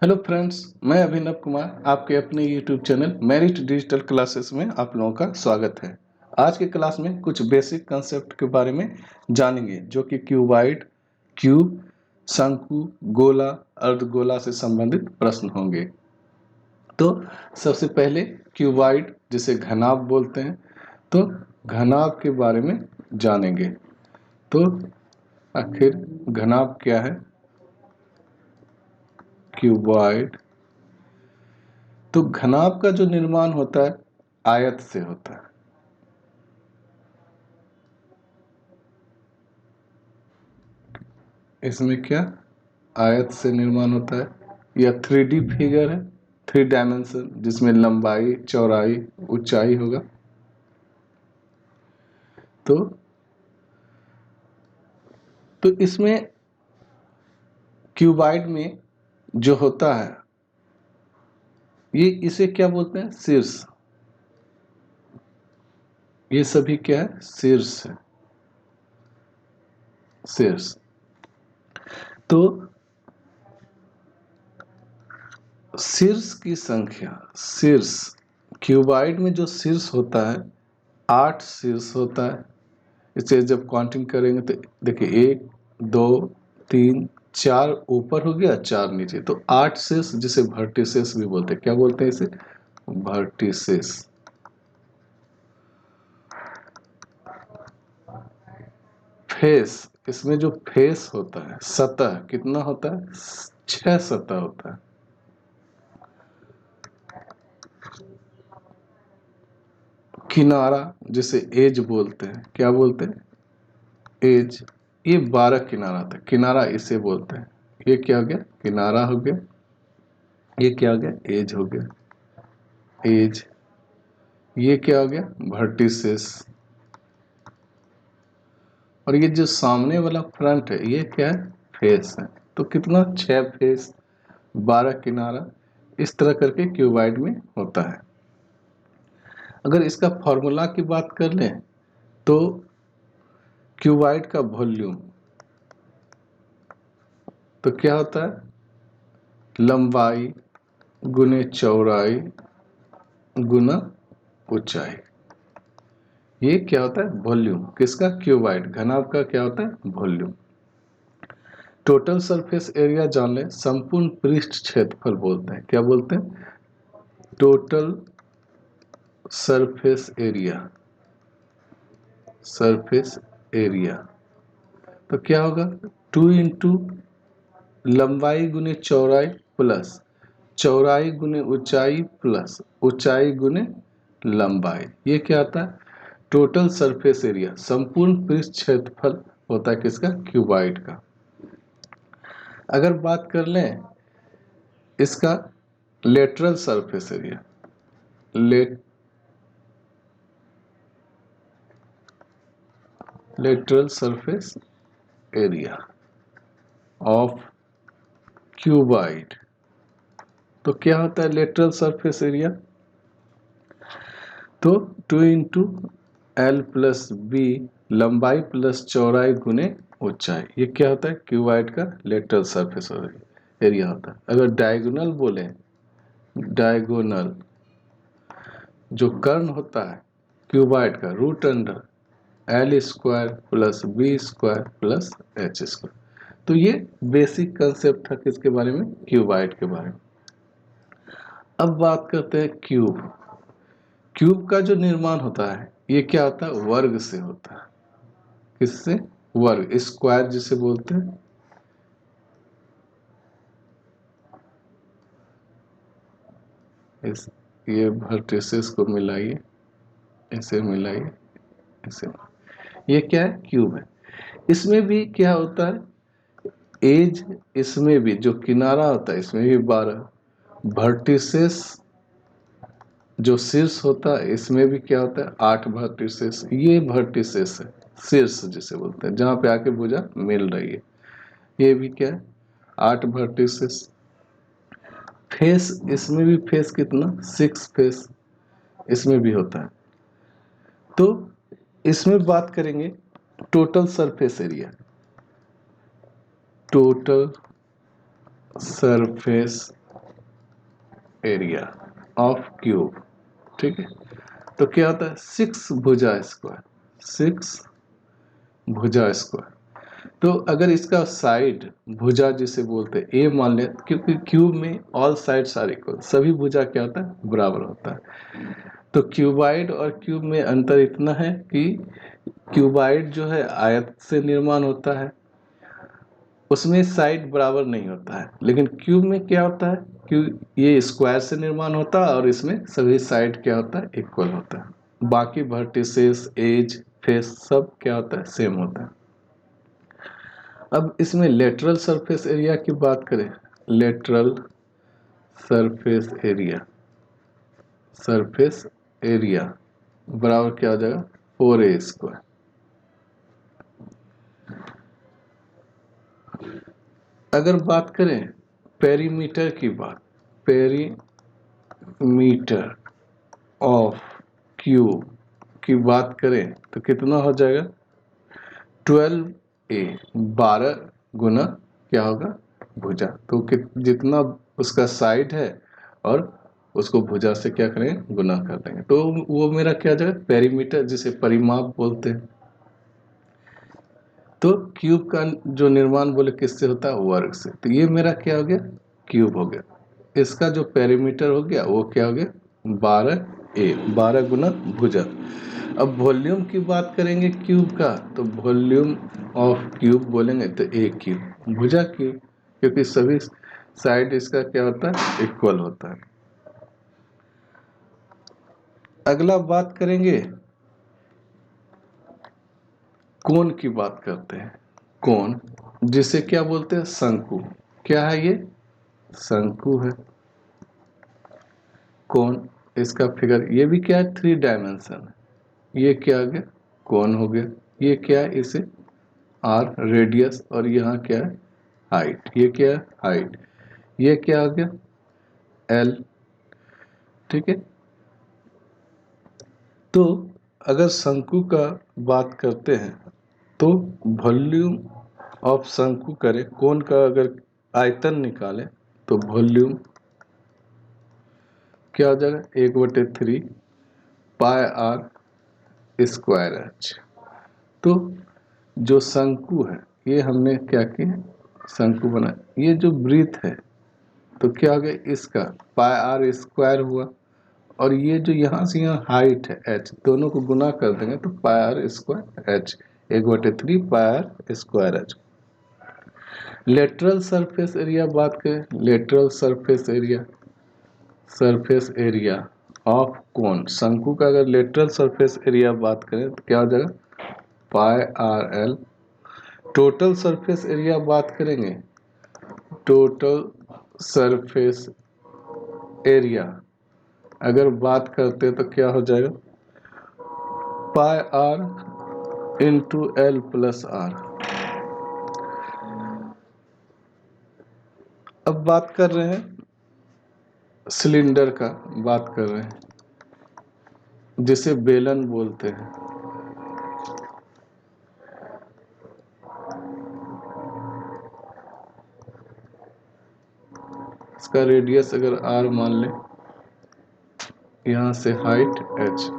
Hello friends, मैं अभिनव कुमार आपके अपने YouTube channel merit digital classes में आप लोगों का स्वागत है। आज के क्लास में कुछ बेसिक कंसेप्ट के बारे में जानेंगे जो कि क्यूबॉइड, क्यूब, शंकु, गोला, अर्धगोला से संबंधित प्रश्न होंगे। तो सबसे पहले क्यूबॉइड जिसे घनाभ बोलते हैं, तो घनाभ के बारे में जानेंगे। तो आखिर घनाभ क्या है? क्यूबॉइड, तो घनाभ का जो निर्माण होता है आयत से होता है। इसमें क्या आयत से निर्माण होता है? यह 3D फिगर है, 3 डायमेंशन, जिसमें लंबाई, चौड़ाई, ऊंचाई होगा। तो इसमें क्यूबॉइड में जो होता है ये इसे क्या बोलते हैं? शीर्ष। ये सभी क्या है? शीर्ष है, शीर्ष। तो शीर्ष की संख्या, शीर्ष क्यूबॉइड में जो शीर्ष होता है 8 शीर्ष होता है। इसे जब काउंटिंग करेंगे तो देखिए 1 2 3 4 ऊपर हो गया, 4 नीचे, तो 8 शेष, जिसे वर्टिसेस भी बोलते हैं। क्या बोलते हैं इसे? वर्टिसेस। फेस, इसमें जो फेस होता है, सतह कितना होता है? 6 सतह होता है। किनारा जिसे एज बोलते हैं, क्या बोलते हैं? एज। ये 12 किनारा था, किनारा इसे बोलते हैं। ये क्या हो गया? किनारा हो गया। ये क्या हो गया? एज हो गया, एज। ये क्या हो गया? वर्टिसेस। और ये जो सामने वाला फ्रंट है ये क्या है? फेस है। तो कितना? 6 फेस, 12 किनारा, इस तरह करके क्यूबॉइड में होता है। अगर इसका फॉर्मूला की बात कर लें तो क्यूबॉइड का वॉल्यूम तो क्या होता है? लंबाई गुने चौड़ाई गुना ऊंचाई। ये क्या होता है? वॉल्यूम किसका? क्यूबॉइड। घनाभ का क्या होता है? वॉल्यूम। टोटल सरफेस एरिया जान लें, संपूर्ण पृष्ठ क्षेत्रफल बोलते हैं। क्या बोलते हैं? Total surface area, surface area. तो क्या होगा? 2 इंटू लंबाई गुने चौड़ाई प्लस चौड़ाई गुने ऊंचाई प्लस ऊंचाई गुने लंबाई। ये क्या आता है? टोटल सरफेस एरिया, संपूर्ण पृष्ठ क्षेत्रफल होता है किसका? क्यूबॉइड का। अगर बात कर लें इसका lateral surface area, lateral surface area of cuboid, तो क्या होता है लेटरल सरफेस एरिया? तो 2 इंटू एल प्लस बी, लंबाई प्लस चौड़ाई गुने ऊंचाई। ये क्या होता है? क्यूबॉइड का लेटरल सरफेस एरिया होता है। अगर डायगोनल बोले, डायगोनल जो कर्ण होता है क्यूबॉइड का, root under l square plus b square plus h square. तो ये बेसिक कंसेप्ट था किसके बारे में? क्यूबॉइड के बारे में। अब बात करते हैं क्यूब। क्यूब का जो निर्माण होता है ये क्या होता है? वर्ग से होता है। किससे? वर्ग, स्क्वायर जिसे बोलते हैं। ये वर्टिसेस को मिलाइए, इसे मिलाइए, इसे। ये क्या है? क्यूब है। इसमें भी क्या होता है? एज, इसमें भी जो किनारा होता है इसमें भी 12 वर्टिसेस, जो शीर्ष होता है इसमें भी क्या होता है? 8 वर्टिसेस। ये वर्टिसेस है, शीर्ष जिसे बोलते हैं, जहां पे आके भुजा मिल रही है। ये भी क्या है? 8 वर्टिसेस। फेस, इसमें भी फेस कितना? 6 फेस इसमें भी होता है। तो इसमें बात करेंगे total surface area, total surface area of cube, ठीक है। तो क्या होता है 6 भुजा स्क्वायर, 6 भुजा स्क्वायर। तो अगर इसका साइड भुजा जिसे बोलते हैं ए मान ले, क्योंकि क्यूब में ऑल साइड्स आर इक्वल, सभी भुजा क्या होता है बराबर होता है। तो क्यूबाइड और क्यूब में अंतर इतना है कि क्यूबाइड जो है आयत से निर्माण होता है, उसमें साइड बराबर नहीं होता है, लेकिन क्यूब में क्या होता है क्यूब ये स्क्वायर से निर्माण होता है और इसमें सभी साइड क्या होता है इक्वल होता है। बाकी वर्टिसेस, एज, फेस सब क्या होता है सेम होता है। अब इसमें लेटरल सरफेस एरिया की बात करें, lateral surface area, surface area बराबर क्या हो जाएगा 4a स्क्वायर। अगर बात करें पेरीमीटर की बात, पेरीमीटर ऑफ क्यूब की बात करें तो कितना हो जाएगा 12a, 12 गुना क्या होगा भुजा, तो जितना उसका साइड है और उसको भुजा से क्या करेंगे गुना कर देंगे, तो वो मेरा क्या हो जाएगा पेरीमीटर, जिसे परिमाप बोलते हैं। तो क्यूब का जो निर्माण बोले किससे होता है वर्ग से, तो ये मेरा क्या हो गया क्यूब हो गया। इसका जो पेरीमीटर हो गया वो क्या हो गया 12a, 12 गुना भुजा। अब वॉल्यूम की बात करेंगे क्यूब का, तो वॉल्यूम ऑफ क्यूब बोलेंगे तो ए क्यूब, भुजा क्यूब, क्योंकि सभी साइड इसका क्या होता है इक्वल होता है। अगला बात करेंगे कोण की बात करते हैं, कोण जिसे क्या बोलते हैं शंकु। क्या है ये शंकु है। कोण इसका फिगर ये भी क्या है 3 डायमेंशन है। ये क्या आ गया कोण हो गया। ये क्या है इसे आर रेडियस, और यहाँ क्या है हाइट, ये क्या है हाइट, ये क्या आ गया एल, ठीक है। तो अगर शंकु का बात करते हैं तो वॉल्यूम ऑफ शंकु करें, कोण का अगर आयतन निकालें तो वॉल्यूम क्या हो जाएगा 1/3 पाई आर स्क्वायर एच। तो जो शंकु है ये हमने क्या किया शंकु बना, ये जो वृत्त है तो क्या हो गया इसका पाई आर स्क्वायर हुआ, और ये जो यहाँ से यहाँ हाइट है एच, दोनों को गुना कर देंगे तो pi r square h, 1/3 pi r square h. Lateral surface area बात करें, lateral surface area, surface area of cone शंकु का अगर लेटरल सरफेस एरिया बात करें तो क्या हो जाएगा pi r l. Total surface area बात करेंगे, टोटल सरफेस एरिया अगर बात करते हैं तो क्या हो जाएगा pi r into l plus r. अब बात कर रहे हैं सिलेंडर का, बात कर रहे हैं जिसे बेलन बोलते हैं। इसका रेडियस अगर आर मान लें, यहाँ से हाइट h,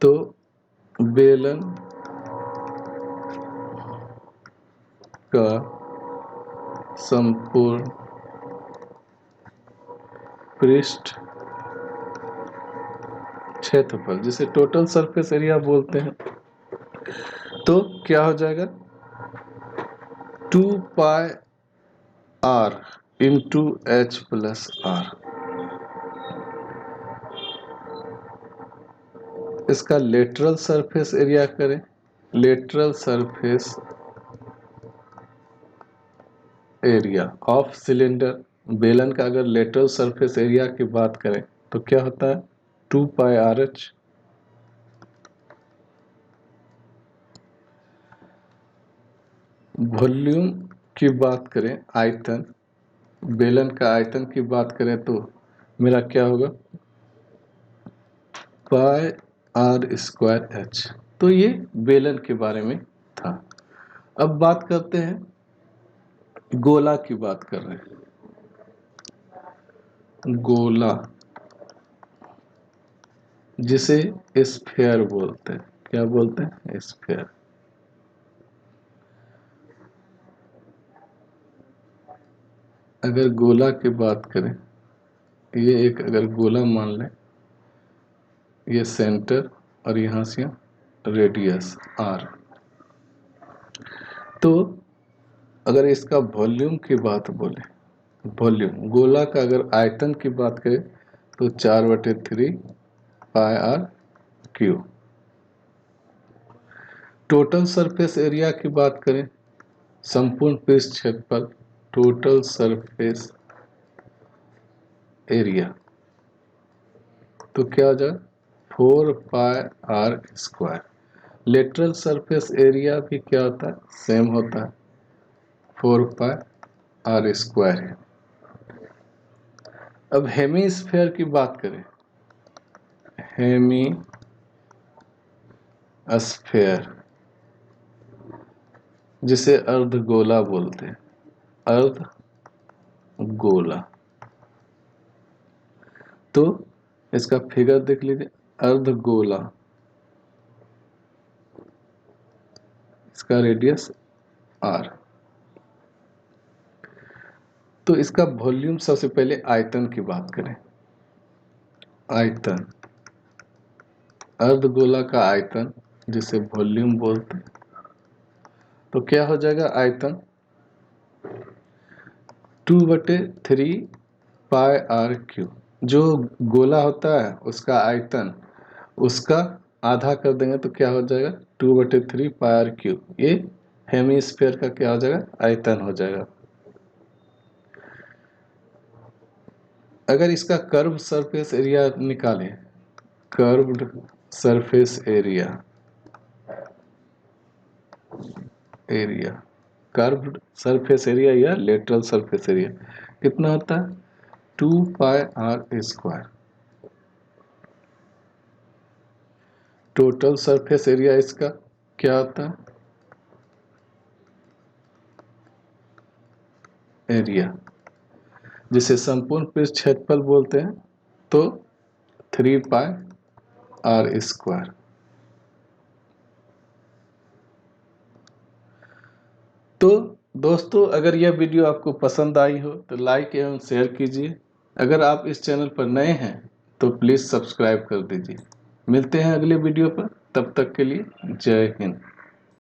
तो बेलन का संपूर्ण पृष्ठ क्षेत्रफल जिसे टोटल सरफेस एरिया बोलते हैं, तो क्या हो जाएगा 2 pi r into h plus r. इसका लेटरल सरफेस एरिया करें, lateral surface area of cylinder, बेलन का अगर लेटरल सरफेस एरिया की बात करें तो क्या होता है 2 पाई आर एच। वॉल्यूम की बात करें, आयतन, बेलन का आयतन की बात करें तो मेरा क्या होगा पाई आर स्क्वायर एच। तो ये बेलन के बारे में था। अब बात करते हैं गोला की बात कर रहे हैं। गोला, जिसे स्फीयर बोलते हैं। क्या बोलते हैं? स्फीयर। अगर गोला की बात करें, ये एक अगर गोला मान लें, ये सेंटर और यहां से रेडियस आर। तो अगर इसका वॉल्यूम की बात बोले, वॉल्यूम गोला का अगर आयतन की बात करें तो 4/3 pi r cube. Total surface area की बात करें, संपूर्ण पृष्ठ क्षेत्रफल, टोटल सरफेस एरिया, तो क्या हो जाएगा? 4 pi r square. Lateral surface area भी क्या होता है? सेम होता है, 4 पाई आर स्क्वायर है। अब हेमीस्फीयर की बात करें, हेमी स्फीयर, जिसे अर्धगोला बोलते हैं, अर्धगोला। तो इसका फिगर देख लीजिए, अर्धगोला, इसका रेडियस आर। तो इसका वॉल्यूम, सबसे पहले आयतन की बात करें, आयतन, अर्धगोला का आयतन जिसे वॉल्यूम बोलते हैं, तो क्या हो जाएगा? आयतन 2/3 पाई आर क्यू। जो गोला होता है उसका आयतन, उसका आधा कर देंगे तो क्या हो जाएगा? 2/3 पाई आर क्यू। ये हेमीस्फीयर का क्या हो जाएगा? आयतन हो जाएगा। अगर इसका कर्व सरफेस एरिया निकालें, curved surface area, curved surface area या लेटरल सरफेस एरिया कितना होता है? 2 pi r square. Total surface area इसका क्या होता है? एरिया, जिसे संपूर्ण पृष्ठ क्षेत्रफल बोलते हैं, तो 3 पाई आर स्क्वायर। तो दोस्तों, अगर यह वीडियो आपको पसंद आई हो तो लाइक एवं शेयर कीजिए। अगर आप इस चैनल पर नए हैं तो प्लीज़ सब्सक्राइब कर दीजिए। मिलते हैं अगले वीडियो पर, तब तक के लिए जय हिंद।